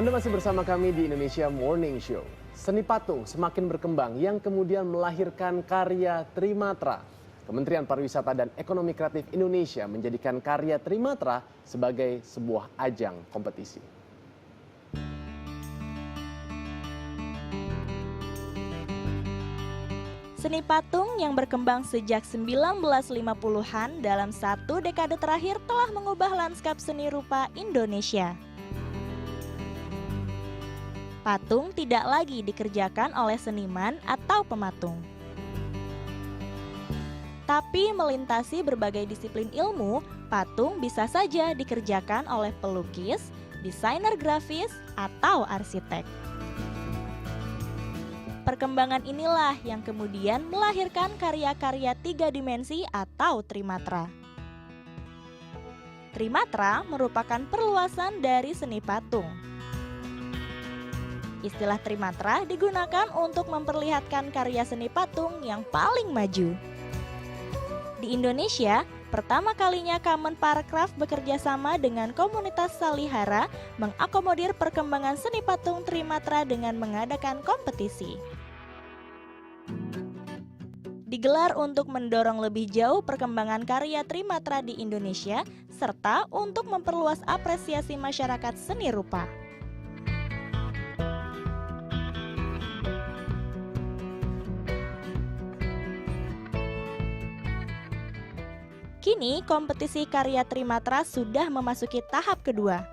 Anda masih bersama kami di Indonesia Morning Show. Seni patung semakin berkembang yang kemudian melahirkan karya Trimatra. Kementerian Pariwisata dan Ekonomi Kreatif Indonesia menjadikan karya Trimatra sebagai sebuah ajang kompetisi. Seni patung yang berkembang sejak 1950-an dalam satu dekade terakhir telah mengubah lanskap seni rupa Indonesia. Patung tidak lagi dikerjakan oleh seniman atau pematung, tapi melintasi berbagai disiplin ilmu. Patung bisa saja dikerjakan oleh pelukis, desainer grafis, atau arsitek. Perkembangan inilah yang kemudian melahirkan karya-karya 3 dimensi atau Trimatra. Trimatra merupakan perluasan dari seni patung. Istilah Trimatra digunakan untuk memperlihatkan karya seni patung yang paling maju. Di Indonesia, pertama kalinya Kemenparekraf bekerja sama dengan komunitas Salihara mengakomodir perkembangan seni patung Trimatra dengan mengadakan kompetisi. Digelar untuk mendorong lebih jauh perkembangan karya Trimatra di Indonesia serta untuk memperluas apresiasi masyarakat seni rupa. Kini kompetisi karya Trimatra sudah memasuki tahap kedua.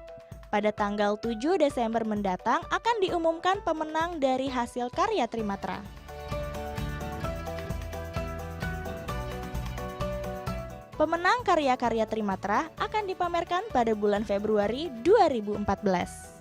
Pada tanggal 7 Desember mendatang akan diumumkan pemenang dari hasil karya Trimatra. Pemenang karya-karya Trimatra akan dipamerkan pada bulan Februari 2014.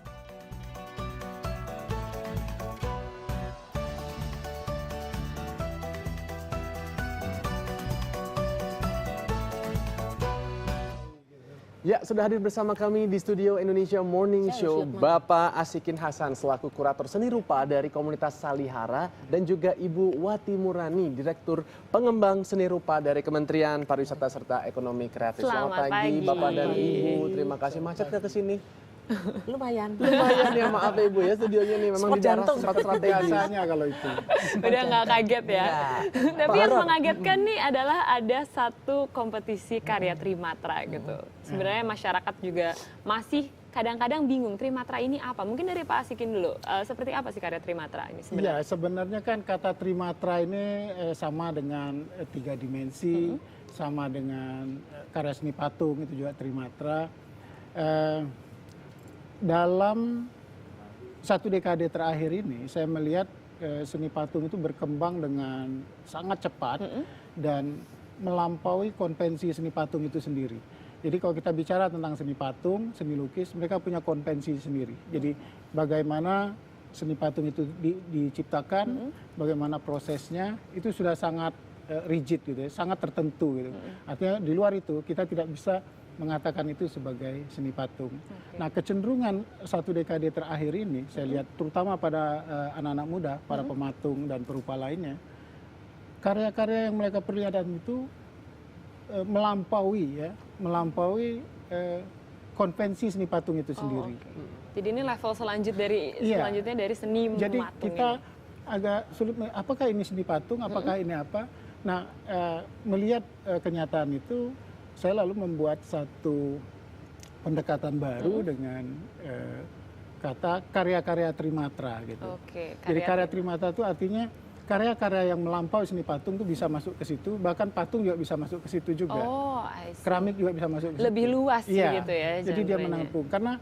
Ya, sudah hadir bersama kami di studio Indonesia Morning Show Bapak Asikin Hasan selaku kurator seni rupa dari komunitas Salihara dan juga Ibu Wati Murani, Direktur Pengembang Seni Rupa dari Kementerian Pariwisata serta Ekonomi Kreatif. Selamat pagi Bapak dan Ibu. Terima kasih. Macet ke sini? Lumayan ya, maaf ya Ibu ya, studionya nih memang di daerah tempat strategis. Biasanya kalau itu. Udah nggak kaget ya. Tapi yang mengagetkan nih adalah ada satu kompetisi karya Trimatra gitu. Sebenarnya masyarakat juga masih kadang-kadang bingung Trimatra ini apa. Mungkin dari Pak Asikin dulu, seperti apa sih karya Trimatra ini sebenarnya? Iya, sebenarnya kan kata Trimatra ini sama dengan 3 dimensi, sama dengan karya seni patung itu juga Trimatra. Dalam satu dekade terakhir ini saya melihat seni patung itu berkembang dengan sangat cepat dan melampaui konvensi seni patung itu sendiri. Jadi kalau kita bicara tentang seni patung, seni lukis, mereka punya konvensi sendiri. Jadi bagaimana seni patung itu diciptakan, bagaimana prosesnya, itu sudah sangat rigid gitu ya, sangat tertentu gitu. Artinya di luar itu kita tidak bisa mengatakan itu sebagai seni patung. Nah, kecenderungan satu dekade terakhir ini saya lihat terutama pada anak-anak muda, para pematung dan perupa lainnya, karya-karya yang mereka perlihatkan itu melampaui konvensi seni patung itu sendiri. Jadi ini level selanjutnya dari seni Jadi patung. kita agak sulit, apakah ini seni patung, apakah ini apa? Nah, melihat kenyataan itu, saya lalu membuat satu pendekatan baru dengan kata karya-karya Trimatra gitu. Jadi karya Trimatra itu artinya karya-karya yang melampaui seni patung itu bisa masuk ke situ, bahkan patung juga bisa masuk ke situ juga. Keramik juga bisa masuk ke situ. Lebih luas gitu ya. Jadi dia menampung karena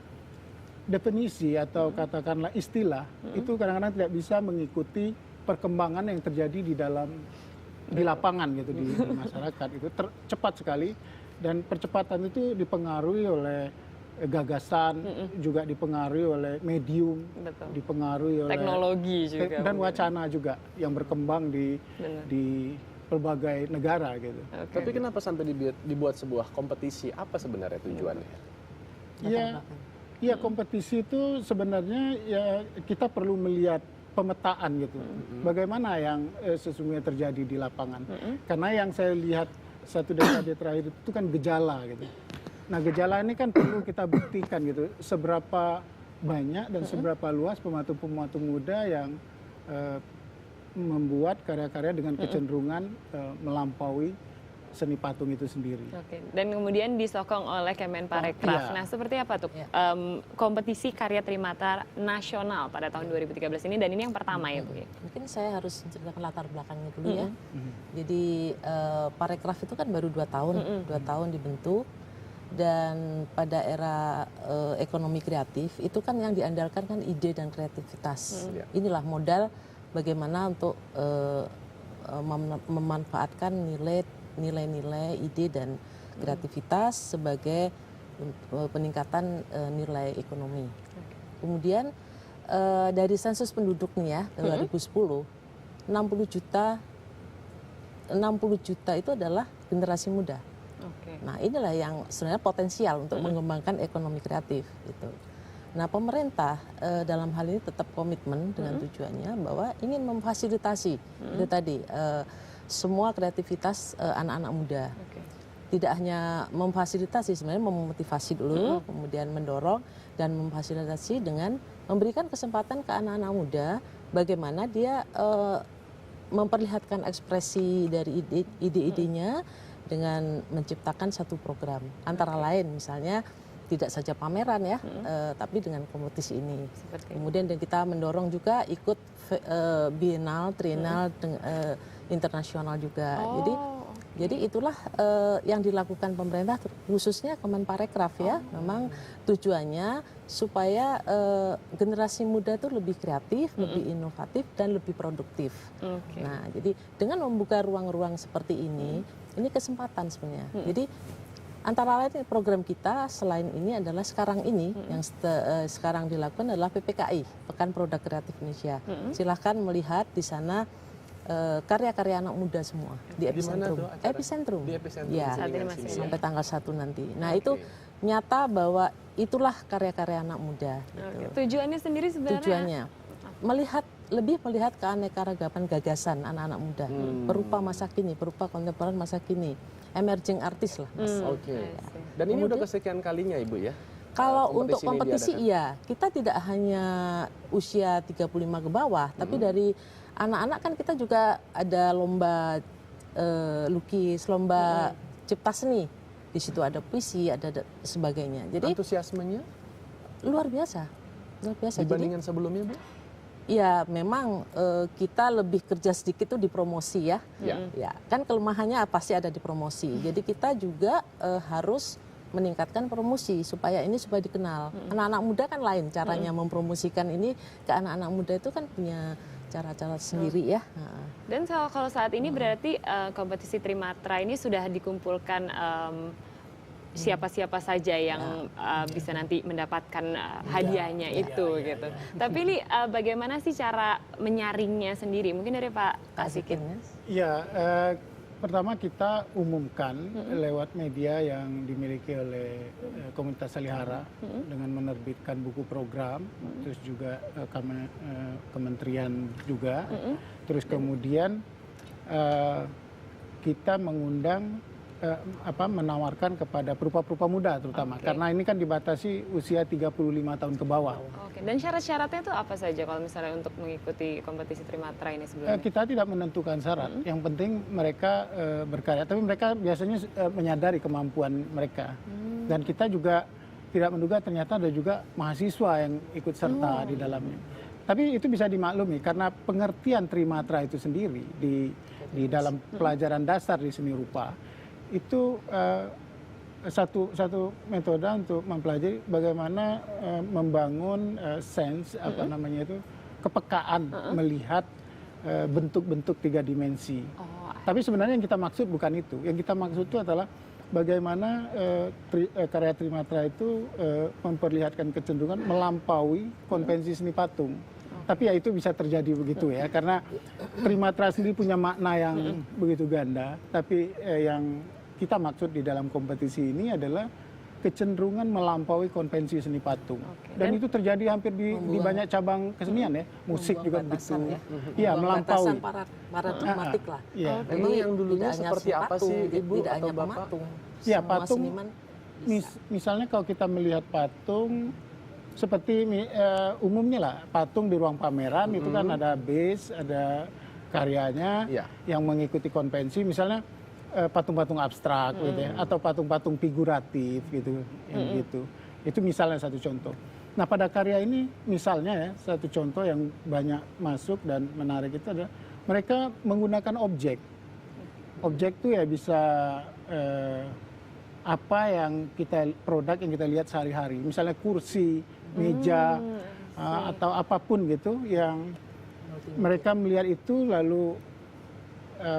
definisi atau katakanlah istilah itu kadang-kadang tidak bisa mengikuti perkembangan yang terjadi di lapangan gitu di masyarakat itu cepat sekali. Dan percepatan itu dipengaruhi oleh gagasan, juga dipengaruhi oleh medium, dipengaruhi oleh teknologi juga, dan wacana juga yang berkembang di berbagai negara gitu. Tapi kenapa sampai dibuat sebuah kompetisi? Apa sebenarnya tujuannya? Iya, kompetisi itu sebenarnya ya kita perlu melihat pemetaan gitu. Bagaimana yang sesungguhnya terjadi di lapangan. Karena yang saya lihat satu dekade terakhir itu kan gejala gitu. Nah, gejala ini kan perlu kita buktikan gitu, seberapa banyak dan seberapa luas pematung-pematung muda yang membuat karya-karya dengan kecenderungan melampaui seni patung itu sendiri. Oke. Dan kemudian disokong oleh Kemenparekraf. Iya. Nah, seperti apa tuh kompetisi karya Trimatra nasional pada tahun 2013 ini, dan ini yang pertama ya Bu ya? Mungkin saya harus menceritakan latar belakangnya dulu ya. Jadi Parekraf itu kan baru 2 tahun, 2 tahun dibentuk. Dan pada era ekonomi kreatif itu kan yang diandalkan kan ide dan kreativitas. Inilah modal bagaimana untuk memanfaatkan nilai-nilai ide dan kreativitas sebagai peningkatan nilai ekonomi. Kemudian dari sensus penduduk nih ya 2010 60 juta itu adalah generasi muda. Nah, inilah yang sebenarnya potensial untuk mengembangkan ekonomi kreatif gitu. Nah, pemerintah dalam hal ini tetap komitmen dengan tujuannya bahwa ingin memfasilitasi itu tadi semua kreativitas anak-anak muda. Tidak hanya memfasilitasi, sebenarnya memotivasi dulu, kemudian mendorong dan memfasilitasi dengan memberikan kesempatan ke anak-anak muda bagaimana dia memperlihatkan ekspresi dari ide-idenya dengan menciptakan satu program. Antara lain misalnya tidak saja pameran ya, tapi dengan kompetisi ini. Kemudian dan kita mendorong juga ikut bienal, trienal, internasional juga. Jadi itulah yang dilakukan pemerintah khususnya Kemenparekraf ya. Memang tujuannya supaya generasi muda itu lebih kreatif, lebih inovatif dan lebih produktif. Nah, jadi dengan membuka ruang-ruang seperti ini kesempatan sebenarnya. Jadi antara lain program kita selain ini adalah sekarang ini yang sekarang dilakukan adalah PPKI, Pekan Produk Kreatif Indonesia. Silahkan melihat di sana karya-karya anak muda semua di Epicentrum. Di Epicentrum. Ya, sampai tanggal 1 nanti. Nah, itu nyata bahwa itulah karya-karya anak muda. Gitu. Tujuannya sendiri sebenarnya? Tujuannya lebih melihat keanekaragaman gagasan anak-anak muda, berupa masa kini, berupa kontemporer masa kini, emerging artis lah. Dan ini udah kesekian kalinya Ibu ya? Kalau untuk kompetisi iya, kita tidak hanya usia 35 ke bawah, tapi dari anak-anak kan kita juga ada lomba lukis, lomba cipta seni. Di situ ada puisi, ada sebagainya. Jadi antusiasmenya luar biasa. Dibandingkan sebelumnya Bu? Ya memang kita lebih kerja sedikit tuh di promosi ya. Ya kan kelemahannya pasti ada di promosi. Jadi kita juga harus meningkatkan promosi supaya dikenal. Anak-anak muda kan lain caranya mempromosikan ini ke anak-anak muda itu kan punya cara-cara sendiri ya. Dan kalau saat ini berarti kompetisi Trimatra ini sudah dikumpulkan siapa-siapa saja yang bisa nanti mendapatkan hadiahnya itu gitu. Tapi ini bagaimana sih cara menyaringnya sendiri? Mungkin dari Pak Asikin. Ya, pertama kita umumkan lewat media yang dimiliki oleh komunitas Salihara dengan menerbitkan buku program, terus juga kementerian juga, terus kemudian kita mengundang menawarkan kepada perupa-perupa muda terutama karena ini kan dibatasi usia 35 tahun ke bawah. Dan syarat-syaratnya itu apa saja kalau misalnya untuk mengikuti kompetisi Trimatra ini sebelumnya? Kita tidak menentukan syarat, yang penting mereka berkarya, tapi mereka biasanya menyadari kemampuan mereka. Dan kita juga tidak menduga ternyata ada juga mahasiswa yang ikut serta di dalamnya. Tapi itu bisa dimaklumi karena pengertian Trimatra itu sendiri di dalam pelajaran dasar di seni rupa itu satu metode untuk mempelajari bagaimana membangun sense kepekaan melihat bentuk-bentuk 3 dimensi. Tapi sebenarnya yang kita maksud bukan itu. Yang kita maksud itu adalah bagaimana karya Trimatra itu memperlihatkan kecenderungan melampaui konvensi seni patung. Tapi ya itu bisa terjadi begitu ya, karena Trimatra sendiri punya makna yang begitu ganda. Tapi yang kita maksud di dalam kompetisi ini adalah kecenderungan melampaui konvensi seni patung. Dan itu terjadi hampir di banyak cabang kesenian ya, musik juga begitu. Iya, melampaui. Paradigmatik lah. Memang yang dulunya seperti apa sih Ibu atau Bapak? Ya patung, misalnya kalau kita melihat patung, seperti umumnya lah patung di ruang pameran itu kan ada base, ada karyanya Iya. yang mengikuti konvensi, misalnya patung-patung abstrak gitu ya, atau patung-patung figuratif gitu, yang gitu. Itu misalnya satu contoh. Nah pada karya ini misalnya ya satu contoh yang banyak masuk dan menarik itu adalah mereka menggunakan objek. Objek itu ya bisa apa yang produk yang kita lihat sehari-hari, misalnya kursi, meja, atau apapun gitu yang mereka melihat itu lalu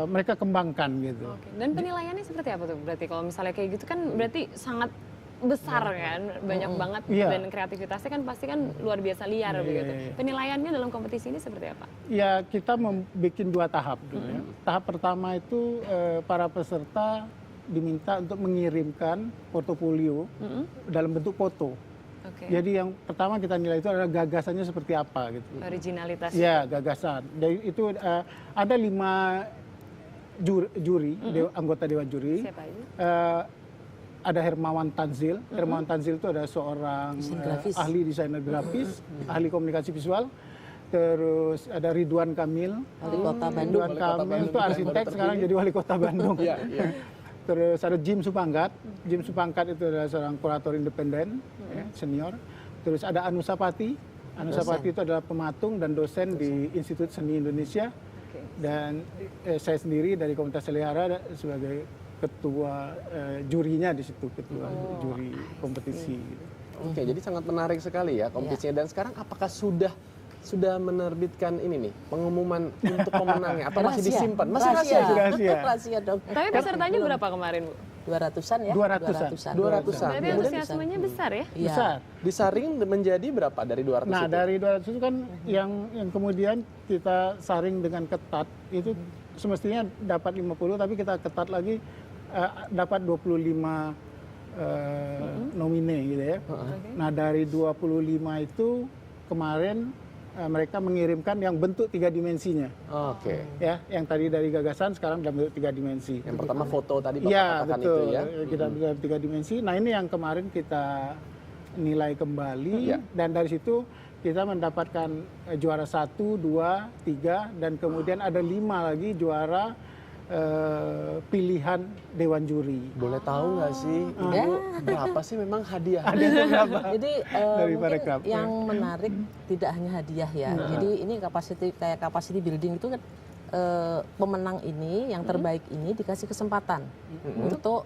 mereka kembangkan gitu. Oke. Dan penilaiannya seperti apa tuh? Berarti kalau misalnya kayak gitu kan berarti sangat besar kan, banyak banget Iya. dan kreativitasnya kan pasti kan luar biasa liar begitu. Penilaiannya dalam kompetisi ini seperti apa? Ya kita membuat 2 tahap dulu ya. Tahap pertama itu para peserta diminta untuk mengirimkan portofolio dalam bentuk foto. Oke. Jadi yang pertama kita nilai itu adalah gagasannya seperti apa gitu. Originalitas. Ya gagasan. Jadi itu ada 5 juri, anggota dewan juri. Siapa itu? Ada Hermawan Tanzil. Hermawan Tanzil itu adalah seorang ahli desainer grafis, ahli komunikasi visual. Terus ada Ridwan Kamil. Wali Kota Bandung. Ridwan Kamil itu arsitek, sekarang jadi wali kota Bandung. Iya, iya. Terus ada Jim Supangkat. Jim Supangkat itu adalah seorang kurator independen, ya, senior. Terus ada Anu Sapati. Anu Sapati itu adalah pematung dan dosen di Institut Seni Indonesia. Dan saya sendiri dari Komunitas Salihara sebagai ketua jurinya di situ, ketua juri kompetisi. Oke, jadi sangat menarik sekali ya kompetisinya. Dan sekarang apakah sudah menerbitkan ini nih pengumuman untuk pemenangnya atau masih disimpan? Masih rahasia. Rahasia. Rahasia dong. Tapi pesertanya berapa kemarin, Bu? 200-an ya? 200-an. 200-an. Berarti antusiasmenya besar ya? Iya. Besar. Disaring menjadi berapa dari 200 Nah itu? dari 200 itu kan yang kemudian kita saring dengan ketat itu semestinya dapat 50, tapi kita ketat lagi dapat 25 nomine gitu ya. Nah dari 25 itu kemarin mereka mengirimkan yang bentuk 3 dimensinya. Oke. Ya, yang tadi dari gagasan sekarang dalam bentuk 3 dimensi. Yang pertama foto tadi Bapak Iya katakan betul, itu ya. kita dalam 3 dimensi. Nah ini yang kemarin kita nilai kembali Iya. dan dari situ kita mendapatkan juara 1, 2, 3 dan kemudian ada 5 lagi juara pilihan dewan juri. Boleh tahu nggak sih Ibu berapa sih memang hadiah? Jadi Dari mungkin Parekraf, yang menarik tidak hanya hadiah ya. Jadi ini capacity building itu kan pemenang ini yang terbaik ini dikasih kesempatan untuk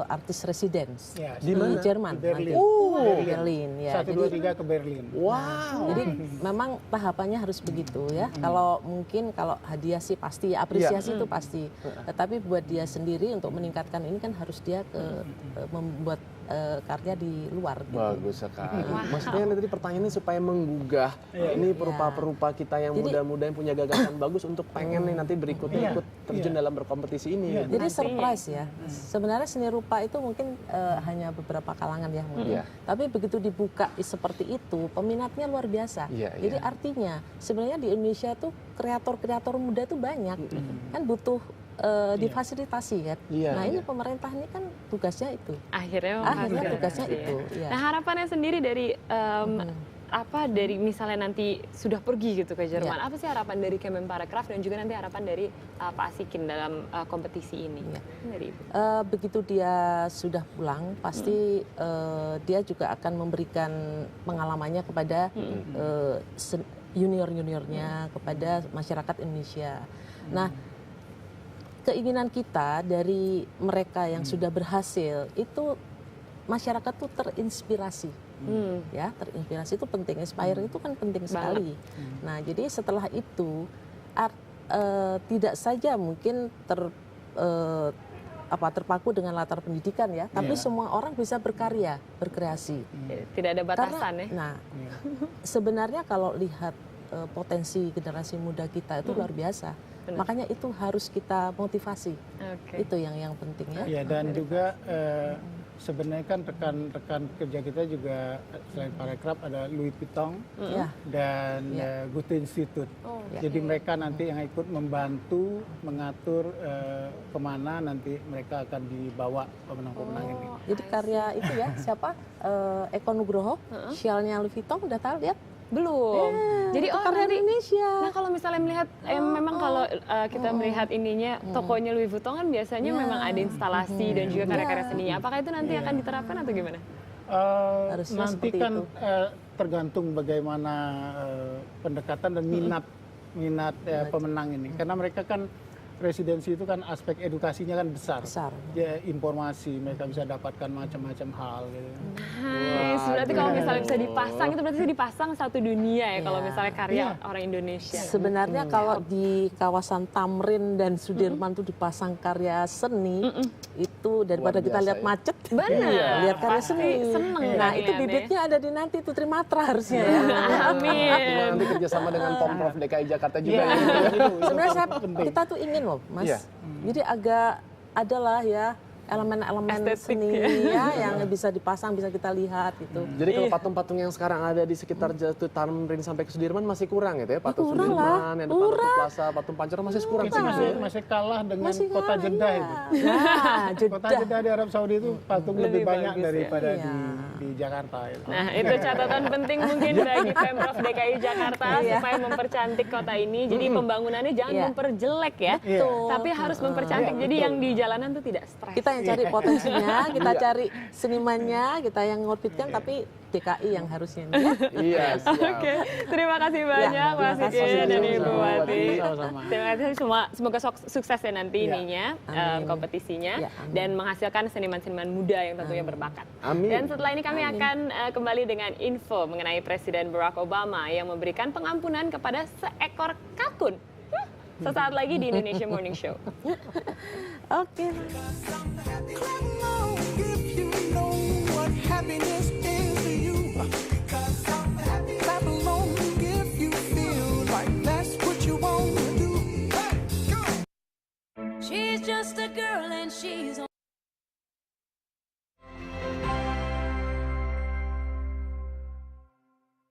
artis residence Ya, di mana? Jerman. Di Berlin. Nanti. Berlin ya. 1, 2, 3 ke Berlin. Wow. Jadi memang tahapannya harus begitu ya. Kalau mungkin kalau hadiah sih pasti, apresiasi itu pasti. Tetapi buat dia sendiri untuk meningkatkan ini kan harus dia membuat karya di luar. Gitu. Bagus sekali. Maksudnya tadi pertanyaannya supaya menggugah ini perupa-perupa kita yang muda-muda yang punya gagasan bagus untuk pengen nih nanti berikutnya ikut terjun dalam berkompetisi ini. Jadi surprise ya. Sebenarnya seni rupa itu mungkin hanya beberapa kalangan ya mungkin. Tapi begitu dibuka seperti itu, peminatnya luar biasa. Jadi artinya sebenarnya di Indonesia tuh kreator-kreator muda tuh banyak. Kan butuh difasilitasi kan. Nah ini pemerintah ini kan tugasnya itu. Akhirnya tugasnya itu. Ya. Nah harapannya sendiri dari dari misalnya nanti sudah pergi gitu ke Jerman, apa sih harapan dari Kemenparekraf dan juga nanti harapan dari Pak Asikin dalam kompetisi ini? Dari Ibu. Begitu dia sudah pulang, pasti dia juga akan memberikan pengalamannya kepada junior-juniornya, kepada masyarakat Indonesia. Nah, keinginan kita dari mereka yang sudah berhasil itu masyarakat tuh terinspirasi. Ya, terinspirasi itu penting, inspire itu kan penting sekali. Nah, jadi setelah itu tidak saja mungkin terpaku dengan latar pendidikan ya, tapi semua orang bisa berkarya, berkreasi. Tidak ada batasan. Nah, sebenarnya kalau lihat potensi generasi muda kita itu luar biasa. Benar. Makanya itu harus kita motivasi. Itu yang penting ya. Ya dan juga sebenarnya kan rekan-rekan kerja kita juga selain Parekraf ada Louis Vuitton Ya. dan Goethe Institute. Jadi mereka nanti yang ikut membantu mengatur kemana nanti mereka akan dibawa pemenang-pemenang ini. Jadi karya itu ya, siapa? Eko Nugroho, Shell-nya Louis Vuitton, udah tahu lihat? Belum. Jadi itu karya nanti, Indonesia. nah kalau misalnya melihat, memang kalau kita melihat ininya, tokonya Louis Vuitton kan biasanya memang ada instalasi dan juga karya-karya seninya. Apakah itu nanti akan diterapkan atau gimana? Harusnya Nanti seperti kan itu. tergantung bagaimana pendekatan dan minat pemenang ini, karena mereka kan residensi itu kan aspek edukasinya kan besar. Ya, informasi mereka bisa dapatkan macam-macam hal gitu. Nice. Berarti kalau misalnya bisa dipasang, itu berarti bisa dipasang satu dunia ya kalau misalnya karya orang Indonesia. Sebenarnya kalau di kawasan Tamrin dan Sudirman tuh dipasang karya seni, itu daripada kita lihat macet, lihat karya Pasti seni. seneng Nah, kan itu ya, bibitnya ada di nanti tuh Trimatra harusnya ya. Amin. Nanti kerjasama dengan Pemprov DKI Jakarta juga. Iya, ya. Sebenarnya kita tuh ingin loh, Mas. Iya. Jadi agak adalah ya elemen-elemen Estetik seni ya yang bisa dipasang, bisa kita lihat gitu. Jadi kalau patung-patung yang sekarang ada di sekitar Jatuh Tamrin sampai ke Sudirman masih kurang gitu ya? Patung kurang Sudirman, lah, yang depan Ratu Plaza, patung Pancoran masih kurang. Itu masih kalah dengan Masih kota kalah, Jeddah iya. itu. Nah, Kota Jeddah. Jeddah di Arab Saudi itu patung lebih Lebih banyak bagus ya. daripada Iya. di Jakarta itu. Nah, itu catatan penting mungkin bagi Pemprov DKI Jakarta supaya mempercantik kota ini. Jadi pembangunannya jangan Iya. memperjelek ya, Betul. tapi harus mempercantik. Jadi yang di jalanan tuh tidak stres. Kita yang cari potensinya, kita cari senimannya, kita yang ngorbitkan, tapi DKI yang harusnya. Ya? Iya, siap. Oke, terima kasih banyak Mas terima kasih. Ikin dan Ibu Wati. Sama-sama. Terima kasih semua, semoga sukses ya nanti ininya Amin. kompetisinya Ya, amin. dan menghasilkan seniman-seniman muda yang tentunya berbakat. Amin. Dan setelah ini kami akan kembali dengan info mengenai Presiden Barack Obama yang memberikan pengampunan kepada seekor kalkun. Sesaat lagi di Indonesia Morning Show. Oke. If you know what happiness is to you, clap along if you feel like that's what you want to do. She's just a girl and she's